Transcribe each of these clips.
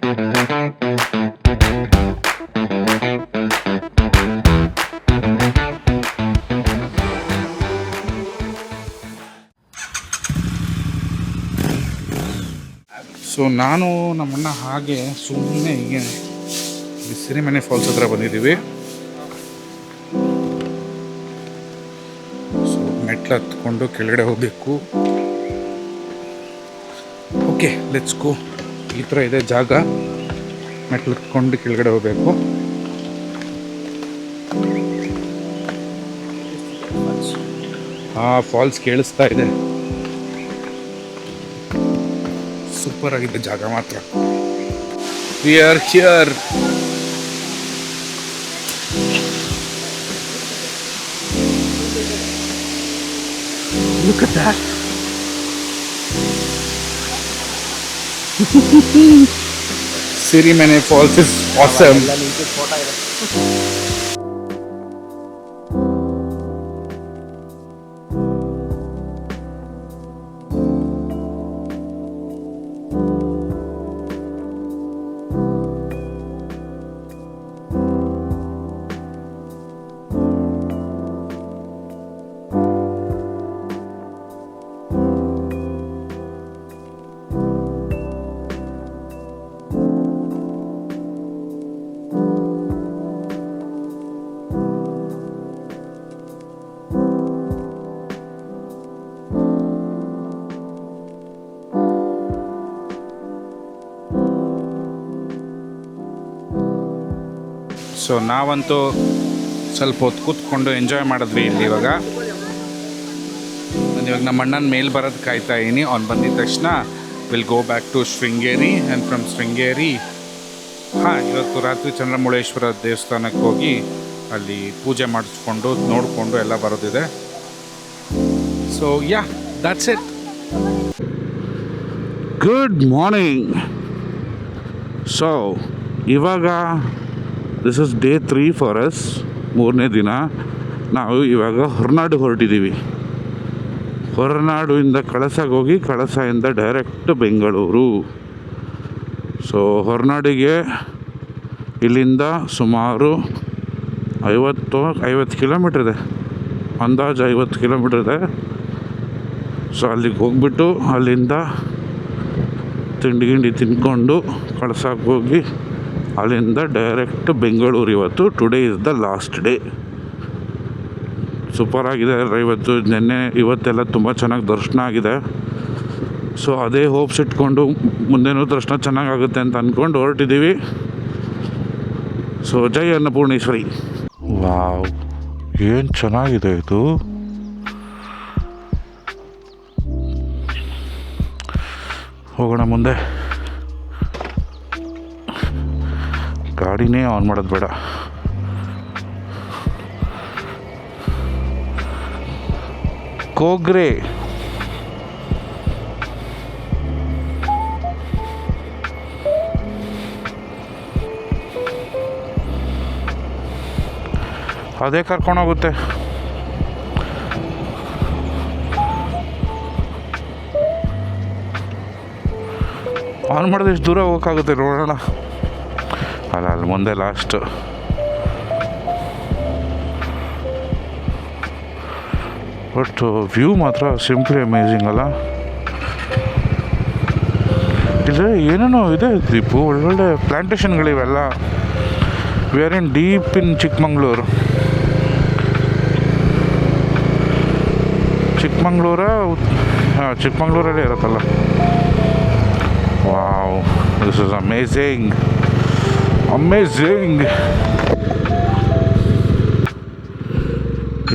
So ನಾನು ನಮ್ಮಣ್ಣ ಹಾಗೆ ಸುಮ್ಮನೆ ಹೀಗೆ ಸಿರಿಮನೆ ಫಾಲ್ಸ್ ಹತ್ರ ಬಂದಿದ್ದೀವಿ. ಸೊ ಮೆಟ್ಲು ಹತ್ಕೊಂಡು ಕೆಳಗಡೆ ಹೋಗಬೇಕು. Okay let's go. ಈ ಥರ ಇದೆ ಜಾಗ. ಮೆಟ್ಲು ಹತ್ಕೊಂಡು ಕೆಳಗಡೆ ಹೋಗಬೇಕು. ಫಾಲ್ಸ್ ಕೇಳಿಸ್ತಾ ಇದೆ. ಸೂಪರ್ ಆಗಿದೆ ಜಾಗ ಮಾತ್ರ. We are here. Look at that. Sirimane Falls is awesome. So ನಾವಂತೂ ಸ್ವಲ್ಪ ಹೊತ್ತು ಕೂತ್ಕೊಂಡು ಎಂಜಾಯ್ ಮಾಡಿದ್ವಿ ಇಲ್ಲಿ. ಇವಾಗ ನಮ್ಮ ಅಣ್ಣನ ಮೇಲೆ ಬರೋದು ಕಾಯ್ತಾ ಇದ್ದೀನಿ. ಅವ್ನು ಬಂದಿದ್ದ ತಕ್ಷಣ will go back to Sringeri and from Sringeri ಇವತ್ತು ರಾತ್ರಿ ಚಂದ್ರಮೌಳೇಶ್ವರ ದೇವಸ್ಥಾನಕ್ಕೆ ಹೋಗಿ ಅಲ್ಲಿ ಪೂಜೆ ಮಾಡಿಸ್ಕೊಂಡು ನೋಡಿಕೊಂಡು ಎಲ್ಲ ಬರೋದಿದೆ. So yeah that's it. Good morning. So ಇವಾಗ this is day 3 for us. 3ನೇ ದಿನ. ನಾವು ಇವಾಗ ಹೊರನಾಡು ಹೊರಟಿದ್ದೀವಿ. ಹೊರನಾಡಿಂದ ಕಳಸಾಗೆ ಹೋಗಿ ಕಳಸದಿಂದ ಡೈರೆಕ್ಟ್ ಬೆಂಗಳೂರು. ಸೊ ಹೊರನಾಡಿಗೆ ಇಲ್ಲಿಂದ ಸುಮಾರು 50 ಕಿಲೋಮೀಟ್ರ್ ಇದೆ. ಅಂದಾಜು 50 ಕಿಲೋಮೀಟ್ರ್ ಇದೆ. ಸೊ ಅಲ್ಲಿಗೆ ಹೋಗ್ಬಿಟ್ಟು ಅಲ್ಲಿಂದ ತಿಂಡಿ ತಿಂದ್ಕೊಂಡು ಕಳಸಾಗೆ ಹೋಗಿ ಅಲ್ಲಿಂದ ಡೈರೆಕ್ಟ್ ಬೆಂಗಳೂರು. ಇವತ್ತು today is the last day. ಸೂಪರಾಗಿದೆ. ಇವತ್ತೆಲ್ಲ ತುಂಬ ಚೆನ್ನಾಗಿ ದರ್ಶನ ಆಗಿದೆ. ಸೊ ಅದೇ ಹೋಪ್ಸ್ ಇಟ್ಕೊಂಡು ಮುಂದೇನೂ ದರ್ಶನ ಚೆನ್ನಾಗಾಗುತ್ತೆ ಅಂತ ಅಂದ್ಕೊಂಡು ಹೊರಟಿದ್ದೀವಿ. ಸೊ ಜೈ ಅನ್ನಪೂರ್ಣೇಶ್ವರಿ. ವಾವ್, ಏನು ಚೆನ್ನಾಗಿದೆ ಇದು. ಹೋಗೋಣ ಮುಂದೆ. ಗಾಡಿನೇ ಆನ್ ಮಾಡೋದು ಬೇಡ. ಕೋಗ್ರೆ ಅದೇ ಕರ್ಕೊಂಡೋಗುತ್ತೆ. ಆನ್ ಮಾಡಿದ್ರೆ ಎಷ್ಟು ದೂರ ಹೋಗೋಕ್ಕಾಗುತ್ತೆ ನೋಡೋಣ. ಅಲ್ಲಿ ಮುಂದೆ ಲಾಸ್ಟ್. ಬಟ್ ವ್ಯೂ ಮಾತ್ರ ಸಿಂಪ್ಲಿ ಅಮೇಝಿಂಗ್ ಅಲ್ಲ. ಇದೆ ಏನೇನೋ ಇದೆ ದೀಪು. ಒಳ್ಳೊಳ್ಳೆ ಪ್ಲ್ಯಾಂಟೇಷನ್ಗಳಿವೆಲ್ಲ. We are in deep in Chikmagalur. ಚಿಕ್ಕಮಂಗ್ಳೂರಲ್ಲೇ ಇರುತ್ತಲ್ಲ. Wow, this is amazing.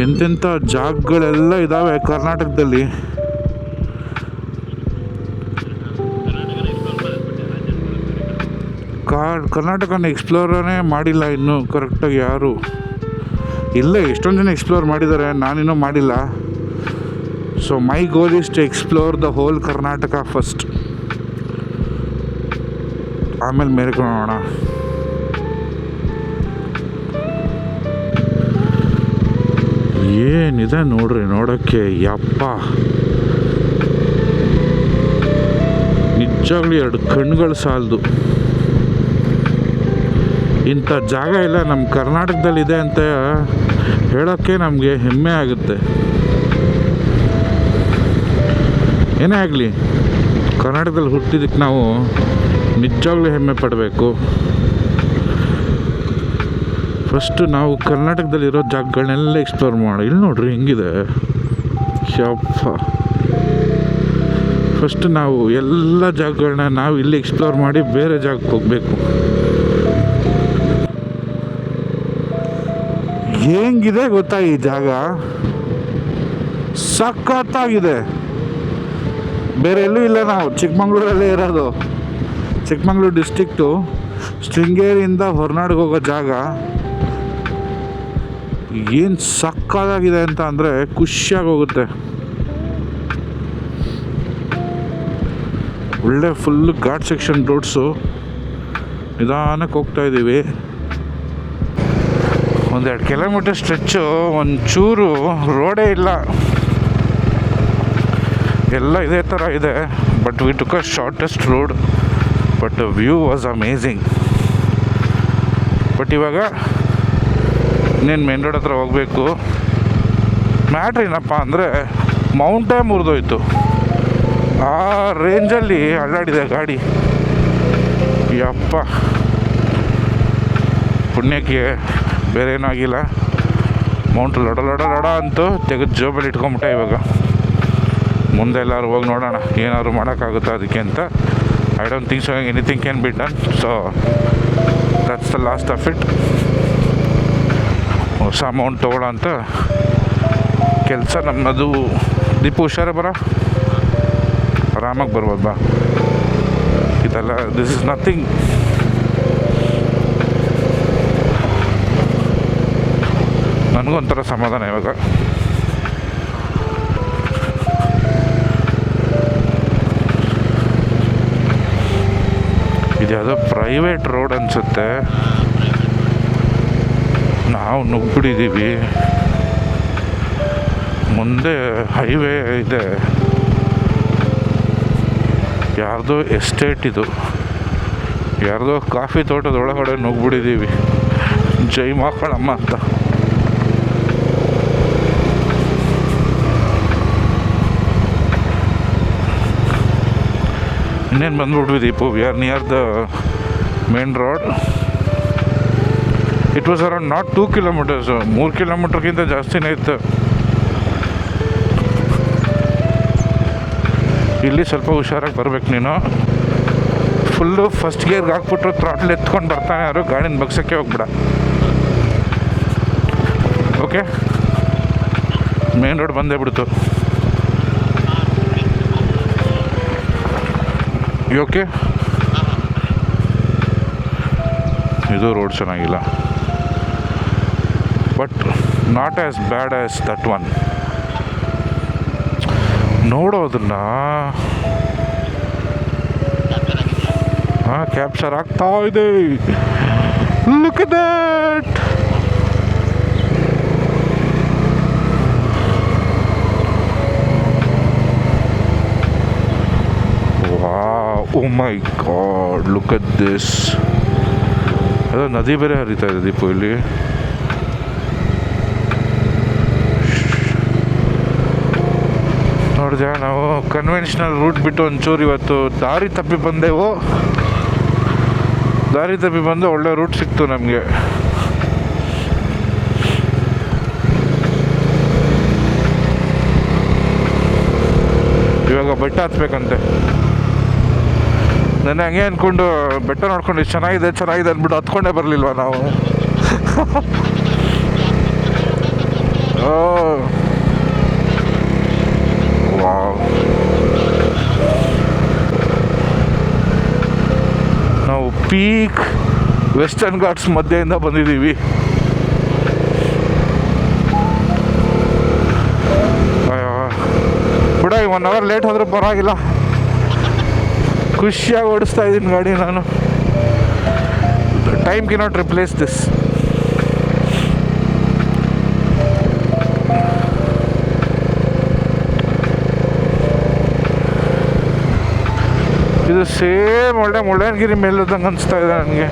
ಎಂತೆಂಥ ಜಾಗಗಳೆಲ್ಲ ಇದ್ದಾವೆ ಕರ್ನಾಟಕದಲ್ಲಿ. ಕರ್ನಾಟಕನ ಎಕ್ಸ್ಪ್ಲೋರೇ ಮಾಡಿಲ್ಲ ಇನ್ನೂ ಕರೆಕ್ಟಾಗಿ ಯಾರು. ಇಲ್ಲೇ ಎಷ್ಟೊಂದು ಜನ ಎಕ್ಸ್ಪ್ಲೋರ್ ಮಾಡಿದ್ದಾರೆ, ನಾನಿನ್ನೂ ಮಾಡಿಲ್ಲ. So my goal is to explore the whole Karnataka first. ಆಮೇಲೆ ಮೇಲೆ ನೋಡೋಣ. ಏನಿದೆ ನೋಡ್ರಿ ನೋಡೋಕ್ಕೆ. ಯಪ್ಪ, ನಿಜವಾಗ್ಲೂ 2 ಕಣ್ಣುಗಳು ಸಾಲದು. ಇಂಥ ಜಾಗ ಎಲ್ಲ ನಮ್ಮ ಕರ್ನಾಟಕದಲ್ಲಿದೆ ಅಂತ ಹೇಳೋಕ್ಕೆ ನಮಗೆ ಹೆಮ್ಮೆ ಆಗುತ್ತೆ. ಏನೇ ಆಗಲಿ, ಕರ್ನಾಟಕದಲ್ಲಿ ಹುಟ್ಟಿದ್ದಕ್ಕೆ ನಾವು ನಿಜವಾಗ್ಲೂ ಹೆಮ್ಮೆ ಪಡಬೇಕು. ಫಸ್ಟು ನಾವು ಕರ್ನಾಟಕದಲ್ಲಿರೋ ಜಾಗಗಳನ್ನೆಲ್ಲ ಎಕ್ಸ್ಪ್ಲೋರ್ ಮಾಡಿ. ಇಲ್ಲಿ ನೋಡ್ರಿ ಹೆಂಗಿದೆ, ಯಪ್ಪ. ಫಸ್ಟ್ ನಾವು ಎಲ್ಲ ಜಾಗಗಳನ್ನ ನಾವು ಇಲ್ಲಿ ಎಕ್ಸ್ಪ್ಲೋರ್ ಮಾಡಿ ಬೇರೆ ಜಾಗಕ್ಕೆ ಹೋಗಬೇಕು. ಹೆಂಗಿದೆ ಗೊತ್ತಾ ಈ ಜಾಗ, ಸಖತ್ತಾಗಿದೆ. ಬೇರೆ ಎಲ್ಲೂ ಇಲ್ಲ, ನಾವು ಚಿಕ್ಕಮಂಗ್ಳೂರಲ್ಲೇ ಇರೋದು. ಚಿಕ್ಕಮಂಗ್ಳೂರು ಡಿಸ್ಟ್ರಿಕ್ಟು ಶೃಂಗೇರಿಯಿಂದ ಹೊರನಾಡಿಗೆ ಹೋಗೋ ಜಾಗ. ಏನು ಸಕ್ಕತ್ತಾಗಿದೆ ಅಂತ ಅಂದರೆ ಖುಷಿಯಾಗಿ ಹೋಗುತ್ತೆ. ಒಳ್ಳೆ ಫುಲ್ಲು ಘಾಟ್ ಸೆಕ್ಷನ್ ರೋಡ್ಸು. ನಿಧಾನಕ್ಕೆ ಹೋಗ್ತಾಯಿದ್ದೀವಿ. 1-2 ಕಿಲೋಮೀಟರ್ ಸ್ಟ್ರೆಚ್ಚು, ಒಂಚೂರು ರೋಡೇ ಇಲ್ಲ, ಎಲ್ಲ ಇದೇ ಥರ ಇದೆ. But we took a shortest road, but view was amazing. But ಇವಾಗ ಇನ್ನೇನು ಮೇನ್ ರೋಡ್ ಹತ್ರ ಹೋಗಬೇಕು. ಮ್ಯಾಟ್ರ್ ಏನಪ್ಪ ಅಂದರೆ ಮೌಂಟೇ ಮುರಿದೋಯ್ತು. ಆ ರೇಂಜಲ್ಲಿ ಅಲ್ಲಾಡಿದೆ ಗಾಡಿ. ಯಪ್ಪ, ಪುಣ್ಯಕ್ಕೆ ಬೇರೆ ಏನೂ ಆಗಿಲ್ಲ. ಮೌಂಟ್ ಲೊಡ ಅಂತೂ ತೆಗೆದು ಜೋಬಲ್ಲಿ ಇಟ್ಕೊಂಬಿಟ್ಟೆ. ಇವಾಗ ಮುಂದೆ ಎಲ್ಲರೂ ಹೋಗಿ ನೋಡೋಣ ಏನಾದ್ರು ಮಾಡೋಕ್ಕಾಗುತ್ತಾ ಅದಕ್ಕೆ ಅಂತ. I don't think so anything can be done. So that's the last of it. ಹೊಸ ಅಮೌಂಟ್ ತೊಗೊಳ್ಳೋ ಅಂತ ಕೆಲಸ ನಮ್ಮದು. ದೀಪು ಹುಷಾರೇ ಬರ, ಆರಾಮಾಗಿ ಬರ್ಬೋದು ಬಾ. ಇದೆಲ್ಲ ದಿಸ್ ಇಸ್ ನಥಿಂಗ್. ನನಗೊಂಥರ ಸಮಾಧಾನ ಇವಾಗ. ಇದ್ಯಾವುದೋ ಪ್ರೈವೇಟ್ ರೋಡ್ ಅನಿಸುತ್ತೆ. ನಾವು ನುಗ್ಬಿಟ್ಟಿದ್ದೀವಿ. ಮುಂದೆ ಹೈವೇ ಇದೆ. ಯಾರ್ದೋ ಎಸ್ಟೇಟ್ ಇದು, ಯಾರ್ದೋ ಕಾಫಿ ತೋಟದೊಳಗಡೆ ನುಗ್ಬಿಟ್ಟಿದ್ದೀವಿ. ಜೈ ಮಕ್ಕಳಮ್ಮ ಅಂತ. ಇನ್ನೇನು ಬಂದ್ಬಿಟ್ವಿ Deepu. We are near the main road. It was around not 2 kilometres, 3 ಕಿಲೋಮೀಟ್ರ್ಗಿಂತ ಜಾಸ್ತಿನೇ ಇತ್ತು. ಇಲ್ಲಿ ಸ್ವಲ್ಪ ಹುಷಾರಾಗಿ ಬರ್ಬೇಕು ನೀನು. ಫುಲ್ಲು ಫಸ್ಟ್ ಗೇರ್ಗೆ ಹಾಕ್ಬಿಟ್ರು ಥ್ರಾಟ್ಲ್ ಎತ್ಕೊಂಡು ಬರ್ತಾನೆ ಯಾರು, ಗಾಡಿನ ಬಗ್ಸೋಕ್ಕೆ ಹೋಗ್ಬಿಡ. ಓಕೆ, ಮೇನ್ ರೋಡ್ ಬಂದೇ ಬಿಡ್ತು. ಓಕೆ, ಇದು ರೋಡ್ ಚೆನ್ನಾಗಿಲ್ಲ, but not as bad as that one. ನೋಡೋದನ್ನ ಕ್ಯಾಪ್ಚರ್ ಆಗ್ತಾ ಇದೆ. Look at that. Wow, oh my god, look at this. ಅದು ನದಿ ಬೇರೆ ಹರಿತಾ ಇದೆ ದೀಪು ಇಲ್ಲಿ. ನೋಡಿದೆ, ನಾವು ಕನ್ವೆನ್ಷನಲ್ ರೂಟ್ ಬಿಟ್ಟು ಒಂಚೂರು ಇವತ್ತು ದಾರಿ ತಪ್ಪಿ ಬಂದೆವು. ದಾರಿ ತಪ್ಪಿ ಬಂದು ಒಳ್ಳೆ ರೂಟ್ ಸಿಕ್ತು ನಮಗೆ. ಇವಾಗ ಬೆಟ್ಟ ಹತ್ಬೇಕಂತೆ. ನಾನು ಹಂಗೆ ಅಂದ್ಕೊಂಡು ಬೆಟ್ಟ ನೋಡ್ಕೊಂಡು ಇಷ್ಟು ಚೆನ್ನಾಗಿದೆ ಅಂದ್ಬಿಟ್ಟು ಹತ್ಕೊಂಡೇ ಬರಲಿಲ್ವ ನಾವು. ನಾವು ಪೀಕ್ ವೆಸ್ಟರ್ನ್ ಘಾಟ್ಸ್ ಮಧ್ಯೆಯಿಂದ ಬಂದಿದ್ದೀವಿ. ಬಿಡ, 1 ಅವರ್ ಲೇಟ್ ಆದರೂ ಪರವಾಗಿಲ್ಲ, ಖುಷಿಯಾಗಿ ಓಡಿಸ್ತಾ ಇದ್ದೀನಿ ಗಾಡಿ ನಾನು. Time cannot replace this. ಇದು ಸೇಮ್ ಒಳ್ಳೆ ಮುಳ್ಳಯ್ಯನಗಿರಿ ಮೇಲಿದ್ದಂಗೆ ಅನಿಸ್ತಾ ಇದೆ ನನಗೆ.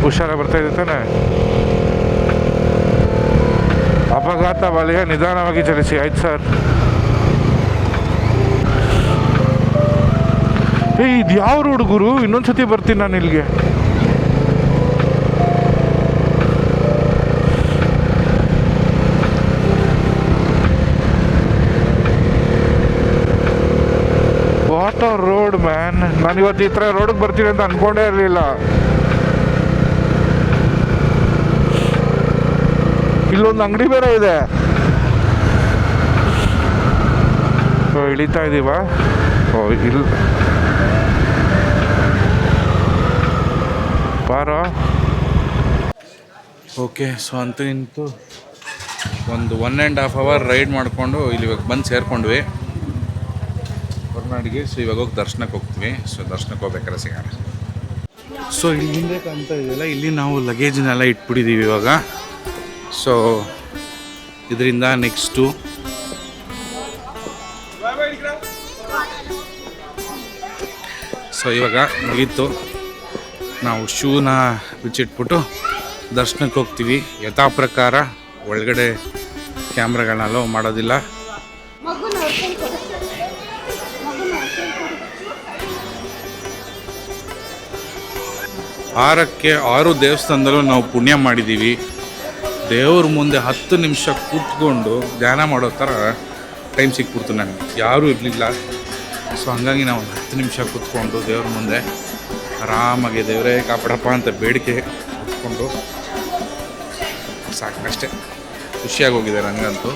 ಹುಷಾರ ಬರ್ತಾ ಇದೆ ತಾನೆ. ಅಪಘಾತ ವಲಯ ನಿಧಾನವಾಗಿ ಚಲಿಸಿ. ಆಯ್ತು ಸರ್. ಇದು ಯಾವ ರೋಡ್ ಗುರು? ಇನ್ನೊಂದ್ಸತಿ ಬರ್ತೀನಿ ನಾನು ಇಲ್ಲಿಗೆ. What a road man. ನಾನು ಇವತ್ತು ಈ ಥರ ರೋಡಿಗೆ ಬರ್ತೀನಿ ಅಂತ ಅಂದ್ಕೊಂಡೇ ಇರಲಿಲ್ಲ. ಇಲ್ಲೊಂದು ಅಂಗಡಿ ಬೇರೆ ಇದೆ. ಇಳಿತಾ ಇದ್ದೀವ? ಇಲ್ಲ ಬಾರೋ. ಓಕೆ, ಸೊ ಅಂತೂ ಇಂತೂ ಒಂದು 1.5 hour ರೈಡ್ ಮಾಡಿಕೊಂಡು ಇಲ್ಲಿ ಇವಾಗ ಬಂದು ಸೇರಿಕೊಂಡ್ವಿ ಹೊರನಾಡಿಗೆ. ಸೊ ಇವಾಗ ಹೋಗಿ ದರ್ಶನಕ್ಕೆ ಹೋಗ್ತೀವಿ. ಸೊ ದರ್ಶನಕ್ಕೆ ಹೋಗ್ಬೇಕಾದ್ರೆ ಸಿಗೋಣ. ಸೊ ಇಲ್ಲಿಂದ ಕಾಣ್ತಾ ಇದೆಯಲ್ಲ, ಇಲ್ಲಿ ನಾವು ಲಗೇಜ್ನೆಲ್ಲ ಇಟ್ಬಿಟ್ಟಿದ್ದೀವಿ ಇವಾಗ. ಸೊ ಇದರಿಂದ ನೆಕ್ಸ್ಟು ಸೊ ಇವಾಗ ಮುಗೀತು. ನಾವು ಶೂನ ಬಿಚ್ಚಿಟ್ಬಿಟ್ಟು ದರ್ಶನಕ್ಕೆ ಹೋಗ್ತೀವಿ. ಯಥಾ ಪ್ರಕಾರ ಒಳಗಡೆ ಕ್ಯಾಮ್ರಾಗಳನ್ನ ಅಲೋ ಮಾಡೋದಿಲ್ಲ. ಆರಕ್ಕೆ 6 ದೇವಸ್ಥಾನದಲ್ಲೂ ನಾವು ಪುಣ್ಯ ಮಾಡಿದ್ದೀವಿ. ದೇವ್ರ ಮುಂದೆ 10 ನಿಮಿಷ ಕೂತ್ಕೊಂಡು ಧ್ಯಾನ ಮಾಡೋ ಥರ ಟೈಮ್ ಸಿಕ್ಬಿಡ್ತು ನನಗೆ. ಯಾರೂ ಇರಲಿಲ್ಲ. ಸೊ ಹಾಗಾಗಿ ನಾವು 10 ನಿಮಿಷ ಕೂತ್ಕೊಂಡು ದೇವ್ರ ಮುಂದೆ ಆರಾಮಾಗಿ ದೇವರೇ ಕಾಪಾಡಪ್ಪ ಅಂತ ಬೇಡಿಕೆ ಕೂತ್ಕೊಂಡು ಸಾಕಷ್ಟೇ ಖುಷಿಯಾಗಿ ಹೋಗಿದೆ ನನಗಂತೂ.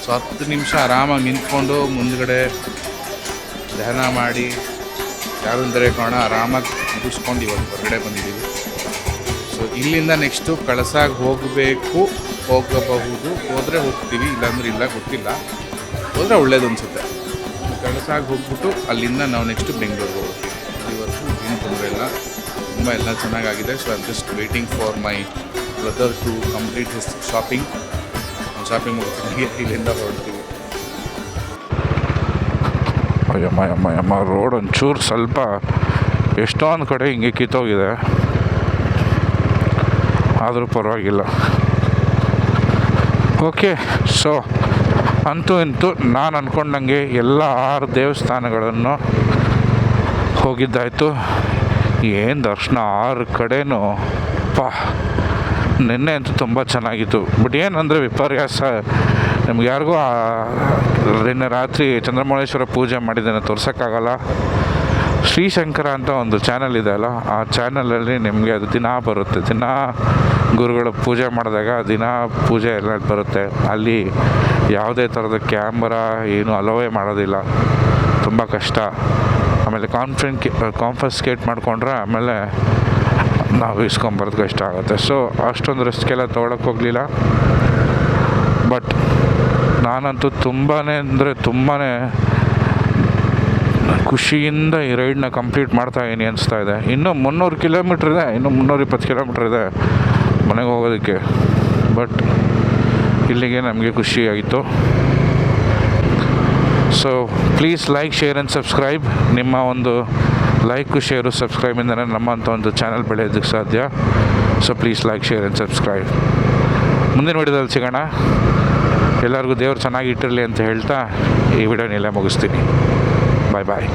ಸೊ 10 ನಿಮಿಷ ಆರಾಮಾಗಿ ನಿಂತ್ಕೊಂಡು ಮುಂದ್ಗಡೆ ಧ್ಯಾನ ಮಾಡಿ ಯಾರಂದರೆ ಕಾರಣ ಆರಾಮಾಗಿ ಮುಗಿಸ್ಕೊಂಡು ಇವಾಗ ಹೊರಗಡೆ ಬಂದಿದ್ದೀವಿ. ಸೊ ಇಲ್ಲಿಂದ ನೆಕ್ಸ್ಟು ಕಳಸಾಗಿ ಹೋಗಬಹುದು. ಹೋದರೆ ಹೋಗ್ತೀವಿ, ಇಲ್ಲಾಂದ್ರೆ ಇಲ್ಲ, ಗೊತ್ತಿಲ್ಲ. ಹೋದರೆ ಒಳ್ಳೇದು ಅನಿಸುತ್ತೆ. ಕಳಸಾಗಿ ಹೋಗ್ಬಿಟ್ಟು ಅಲ್ಲಿಂದ ನಾವು ನೆಕ್ಸ್ಟು ಬೆಂಗಳೂರಿಗೆ ಹೋಗ್ತೀವಿ. ಇವತ್ತು ಏನು ತೊಂದರೆ ಇಲ್ಲ, ತುಂಬ ಎಲ್ಲ ಚೆನ್ನಾಗಾಗಿದೆ. So I am just waiting for my brother to complete his shopping ಮಾಡ್ತೀವಿ. ಇಲ್ಲಿಂದ ಹೊರಡ್ತೀವಿ. ಅಯ್ಯಮ್ಮ ರೋಡ್ ಒಂಚೂರು ಸ್ವಲ್ಪ ಎಷ್ಟೊಂದು ಕಡೆ ಹಿಂಗೆ ಕಿತ್ತೋಗಿದೆ, ಆದರೂ ಪರವಾಗಿಲ್ಲ. ಓಕೆ, ಸೊ ಅಂತೂ ಇಂತೂ ನಾನು ಅಂದ್ಕೊಂಡಂಗೆ ಎಲ್ಲ 6 ದೇವಸ್ಥಾನಗಳನ್ನು ಹೋಗಿದ್ದಾಯಿತು. ಏನು ದರ್ಶನ 6 ಕಡೆನೂ. ನಿನ್ನೆ ಅಂತೂ ತುಂಬ ಚೆನ್ನಾಗಿತ್ತು. ಬಟ್ ಏನಂದರೆ ವಿಪರ್ಯಾಸ, ನಮ್ಗೆ ಯಾರಿಗೂ ನಿನ್ನೆ ರಾತ್ರಿ ಚಂದ್ರಮೌಳೇಶ್ವರ ಪೂಜೆ ಮಾಡಿದ್ದನ್ನು ತೋರ್ಸೋಕ್ಕಾಗಲ್ಲ. ಶ್ರೀಶಂಕರ ಅಂತ ಒಂದು ಚಾನಲ್ ಇದೆ ಅಲ್ಲ, ಆ ಚಾನಲಲ್ಲಿ ನಿಮಗೆ ಅದು ದಿನ ಬರುತ್ತೆ. ದಿನ ಗುರುಗಳ ಪೂಜೆ ಮಾಡಿದಾಗ ದಿನ ಪೂಜೆ ಎಲ್ಲ ಬರುತ್ತೆ. ಅಲ್ಲಿ ಯಾವುದೇ ಥರದ ಕ್ಯಾಮ್ರಾ ಏನು ಅಲೋವೇ ಮಾಡೋದಿಲ್ಲ. ತುಂಬ ಕಷ್ಟ. ಆಮೇಲೆ ಕಾನ್ಫಿಸ್ಕೇಟ್ ಮಾಡಿಕೊಂಡ್ರೆ ಆಮೇಲೆ ನಾವು ಇಸ್ಕೊಂಬರೋದು ಕಷ್ಟ ಆಗುತ್ತೆ. ಸೊ ಅಷ್ಟೊಂದು ರಿಸ್ಕೆಲ್ಲ ತೊಗೊಳಕ್ಕೆ ಹೋಗಲಿಲ್ಲ. ಬಟ್ ನಾನಂತೂ ತುಂಬಾ ಖುಷಿಯಿಂದ ಈ ರೈಡ್ನ ಕಂಪ್ಲೀಟ್ ಮಾಡ್ತಾಯಿದ್ದೀನಿ ಅನಿಸ್ತಾ ಇದೆ. ಇನ್ನೂ 300 ಕಿಲೋಮೀಟ್ರ್ ಇದೆ, ಇನ್ನೂ 320 ಕಿಲೋಮೀಟ್ರ್ ಇದೆ ಮನೆಗೆ ಹೋಗೋದಕ್ಕೆ. ಬಟ್ ಇಲ್ಲಿಗೆ ನಮಗೆ ಖುಷಿಯಾಗಿತ್ತು. So please like, share and subscribe. ನಿಮ್ಮ ಒಂದು ಲೈಕು, ಶೇರು, ಸಬ್ಸ್ಕ್ರೈಬಿಂದನೇ ನಮ್ಮಂಥ ಒಂದು ಚಾನಲ್ ಬೆಳೆಯೋದಕ್ಕೆ ಸಾಧ್ಯ. So please like, share and subscribe. ಮುಂದಿನ ವಿಡಿಯೋದಲ್ಲಿ ಸಿಗೋಣ. ಎಲ್ಲರಿಗೂ ದೇವರು ಚೆನ್ನಾಗಿ ಇಟ್ಟಿರಲಿ ಅಂತ ಹೇಳ್ತಾ ಈ ವಿಡಿಯೋನೆಲ್ಲ ಮುಗಿಸ್ತೀನಿ. ಬಾಯ್ ಬಾಯ್.